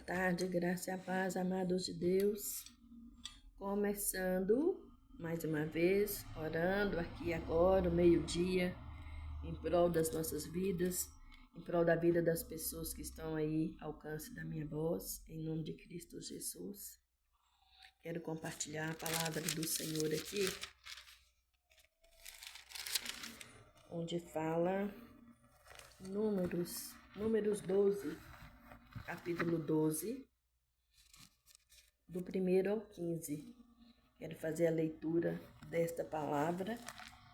tarde, graça e a paz, amados de Deus. Começando mais uma vez, orando aqui agora, meio-dia, em prol das nossas vidas, em prol da vida das pessoas que estão aí ao alcance da minha voz, em nome de Cristo Jesus. Quero compartilhar a palavra do Senhor aqui, onde fala Números 12, capítulo 12, do 1º ao 15. Quero fazer a leitura desta palavra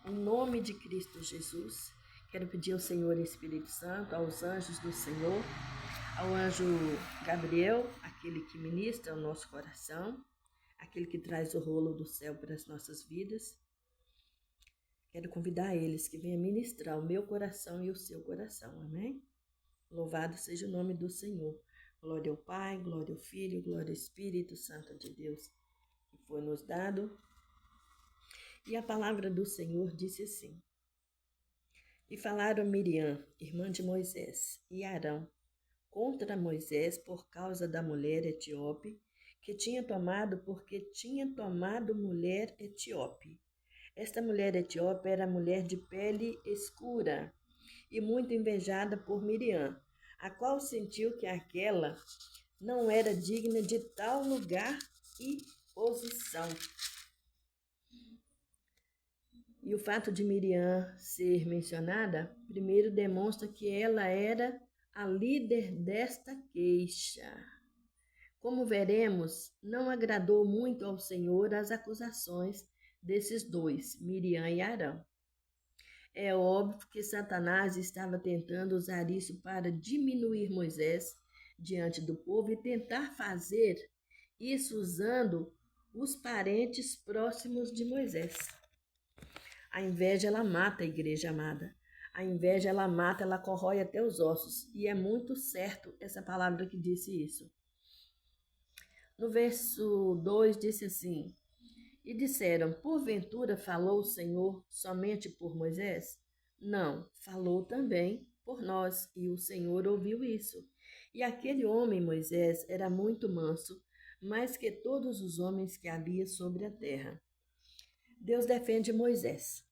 em nome de Cristo Jesus. Quero pedir ao Senhor Espírito Santo, aos anjos do Senhor, ao anjo Gabriel, aquele que ministra o nosso coração, aquele que traz o rolo do céu para as nossas vidas. Quero convidar eles que venham ministrar o meu coração e o seu coração, amém? Louvado seja o nome do Senhor. Glória ao Pai, glória ao Filho, glória ao Espírito Santo de Deus, que foi nos dado. E a palavra do Senhor disse assim: E falaram Miriam, irmã de Moisés, e Arão, contra Moisés por causa da mulher etíope, porque tinha tomado mulher etíope. Esta mulher etíope era mulher de pele escura e muito invejada por Miriam, a qual sentiu que aquela não era digna de tal lugar e posição. E o fato de Miriam ser mencionada, primeiro demonstra que ela era a líder desta queixa. Como veremos, não agradou muito ao Senhor as acusações desses dois, Miriam e Arão. É óbvio que Satanás estava tentando usar isso para diminuir Moisés diante do povo e tentar fazer isso usando os parentes próximos de Moisés. A inveja, ela mata a igreja amada. A inveja, ela mata, ela corrói até os ossos. E é muito certo essa palavra que disse isso. No verso 2 disse assim: E disseram, porventura falou o Senhor somente por Moisés? Não, falou também por nós, e o Senhor ouviu isso. E aquele homem, Moisés, era muito manso, mais que todos os homens que havia sobre a terra. Deus defende Moisés.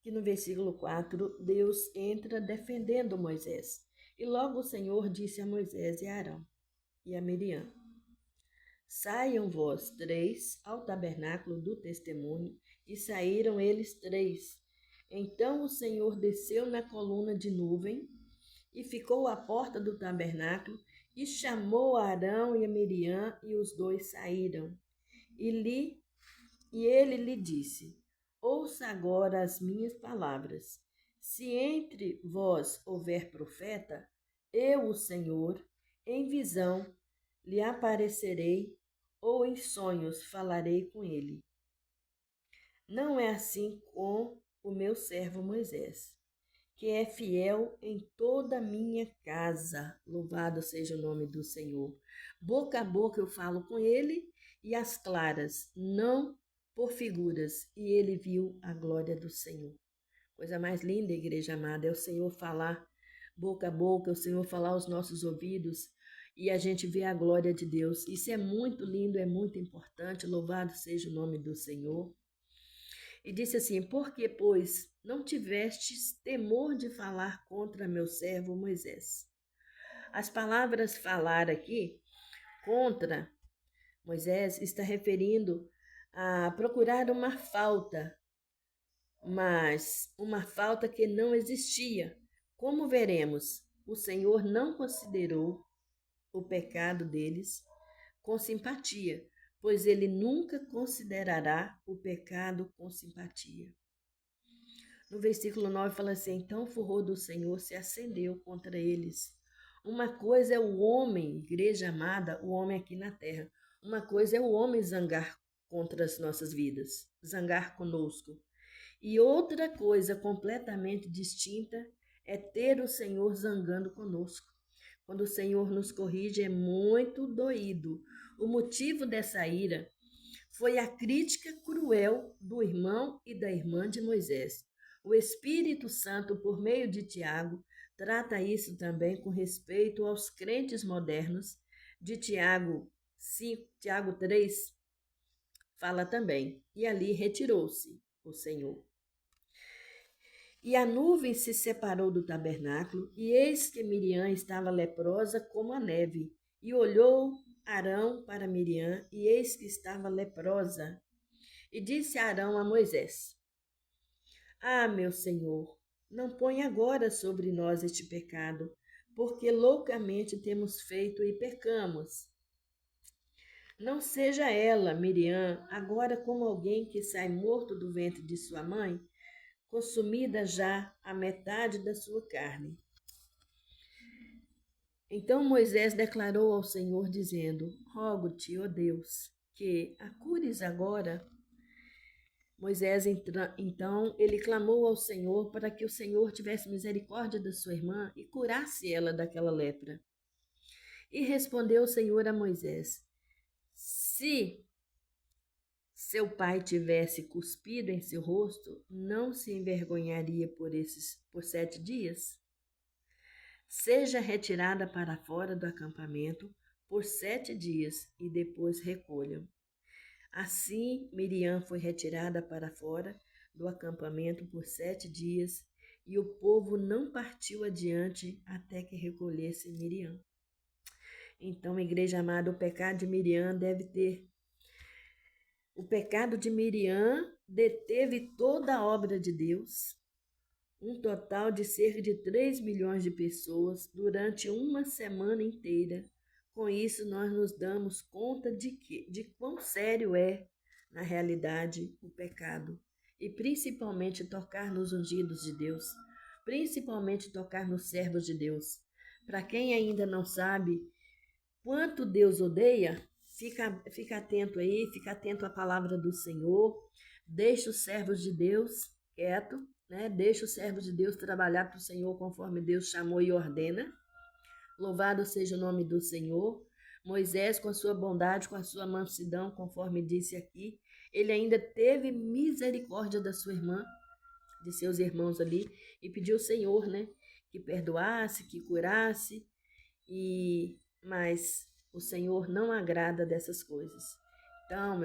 Que no versículo 4, Deus entra defendendo Moisés. E logo o Senhor disse a Moisés e a Arão e a Miriam: Saiam vós três ao tabernáculo do testemunho. E saíram eles três. Então o Senhor desceu na coluna de nuvem e ficou à porta do tabernáculo e chamou a Arão e a Miriam, e os dois saíram. E ele lhe disse: Ouça agora as minhas palavras. Se entre vós houver profeta, eu, o Senhor, em visão lhe aparecerei, ou em sonhos falarei com ele. Não é assim com o meu servo Moisés, que é fiel em toda a minha casa. Louvado seja o nome do Senhor. Boca a boca eu falo com ele, e às claras, não por figuras. E ele viu a glória do Senhor. Coisa mais linda, igreja amada, é o Senhor falar boca a boca, o Senhor falar aos nossos ouvidos, e a gente vê a glória de Deus. Isso é muito lindo, é muito importante. Louvado seja o nome do Senhor. E disse assim: Porque, pois, não tivestes temor de falar contra meu servo Moisés? As palavras falar aqui contra Moisés está referindo a procurar uma falta, mas uma falta que não existia. Como veremos, o Senhor não considerou o pecado deles com simpatia, pois ele nunca considerará o pecado com simpatia. No versículo 9 fala assim: Então o furor do Senhor se acendeu contra eles. Uma coisa é o homem, igreja amada, o homem aqui na terra. Uma coisa é o homem zangar contra as nossas vidas, zangar conosco. E outra coisa completamente distinta é ter o Senhor zangando conosco. Quando o Senhor nos corrige, é muito doído. O motivo dessa ira foi a crítica cruel do irmão e da irmã de Moisés. O Espírito Santo, por meio de Tiago, trata isso também com respeito aos crentes modernos de Tiago 5, Tiago 3, fala também. E ali retirou-se o Senhor. E a nuvem se separou do tabernáculo, e eis que Miriam estava leprosa como a neve. E olhou Arão para Miriam, e eis que estava leprosa. E disse Arão a Moisés: Ah, meu Senhor, não põe agora sobre nós este pecado, porque loucamente temos feito e pecamos. Não seja ela, Miriam, agora como alguém que sai morto do ventre de sua mãe, consumida já a metade da sua carne. Então Moisés declarou ao Senhor, dizendo: Rogo-te, ó Deus, que a cures agora. Moisés, então, ele clamou ao Senhor para que o Senhor tivesse misericórdia da sua irmã e curasse ela daquela lepra. E respondeu o Senhor a Moisés: Se seu pai tivesse cuspido em seu rosto, não se envergonharia por 7 dias? Seja retirada para fora do acampamento por 7 dias e depois recolham. Assim, Miriam foi retirada para fora do acampamento por 7 dias e o povo não partiu adiante até que recolhesse Miriam. Então, igreja amada, o pecado de Miriam O pecado de Miriam deteve toda a obra de Deus, um total de cerca de 3 milhões de pessoas durante uma semana inteira. Com isso, nós nos damos conta de quão sério é, na realidade, o pecado. E principalmente tocar nos ungidos de Deus, principalmente tocar nos servos de Deus. Para quem ainda não sabe quanto Deus odeia, fica atento aí, fica atento à palavra do Senhor, deixa os servos de Deus quieto, né? Deixa os servos de Deus trabalhar para o Senhor conforme Deus chamou e ordena. Louvado seja o nome do Senhor. Moisés, com a sua bondade, com a sua mansidão, conforme disse aqui, ele ainda teve misericórdia da sua irmã, de seus irmãos ali, e pediu ao Senhor, né, que perdoasse, que curasse, mas o Senhor não agrada dessas coisas. Então,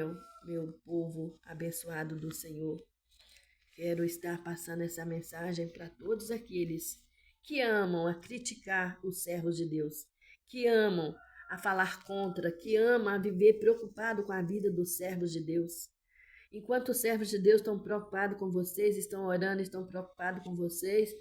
meu povo abençoado do Senhor, quero estar passando essa mensagem para todos aqueles que amam a criticar os servos de Deus, que amam a falar contra, que amam a viver preocupado com a vida dos servos de Deus. Enquanto os servos de Deus estão preocupados com vocês, estão orando, estão preocupados com vocês,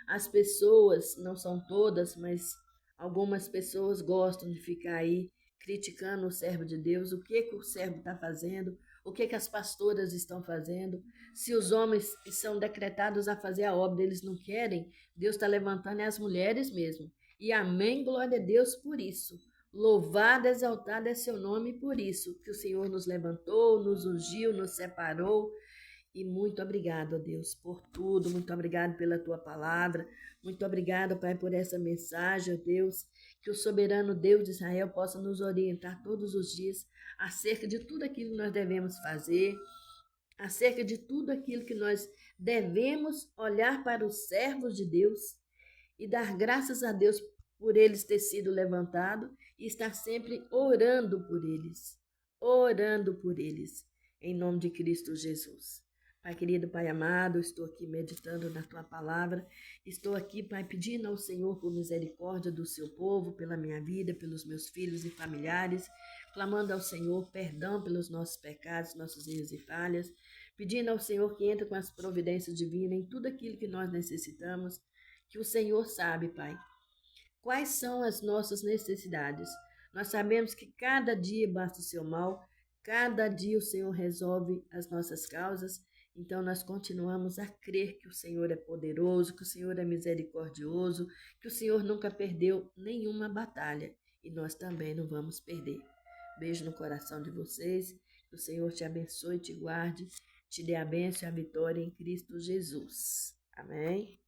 as pessoas, não são todas, mas algumas pessoas gostam de ficar aí criticando o servo de Deus, o que o servo está fazendo, o que as pastoras estão fazendo. Se os homens são decretados a fazer a obra, eles não querem, Deus está levantando as mulheres mesmo. E amém, glória a Deus por isso. Louvado, exaltado é seu nome por isso, que o Senhor nos levantou, nos ungiu, nos separou. E muito obrigado, ó Deus, por tudo. Muito obrigado pela tua palavra. Muito obrigado, Pai, por essa mensagem, ó Deus. Que o soberano Deus de Israel possa nos orientar todos os dias acerca de tudo aquilo que nós devemos fazer, acerca de tudo aquilo que nós devemos olhar para os servos de Deus e dar graças a Deus por eles ter sido levantado e estar sempre orando por eles, em nome de Cristo Jesus. Pai querido, Pai amado, estou aqui meditando na Tua palavra, estou aqui, Pai, pedindo ao Senhor por misericórdia do Seu povo, pela minha vida, pelos meus filhos e familiares, clamando ao Senhor perdão pelos nossos pecados, nossos erros e falhas, pedindo ao Senhor que entre com as providências divinas em tudo aquilo que nós necessitamos, que o Senhor sabe, Pai, quais são as nossas necessidades. Nós sabemos que cada dia basta o seu mal, cada dia o Senhor resolve as nossas causas. Então nós continuamos a crer que o Senhor é poderoso, que o Senhor é misericordioso, que o Senhor nunca perdeu nenhuma batalha e nós também não vamos perder. Beijo no coração de vocês, que o Senhor te abençoe, te guarde, te dê a bênção e a vitória em Cristo Jesus. Amém?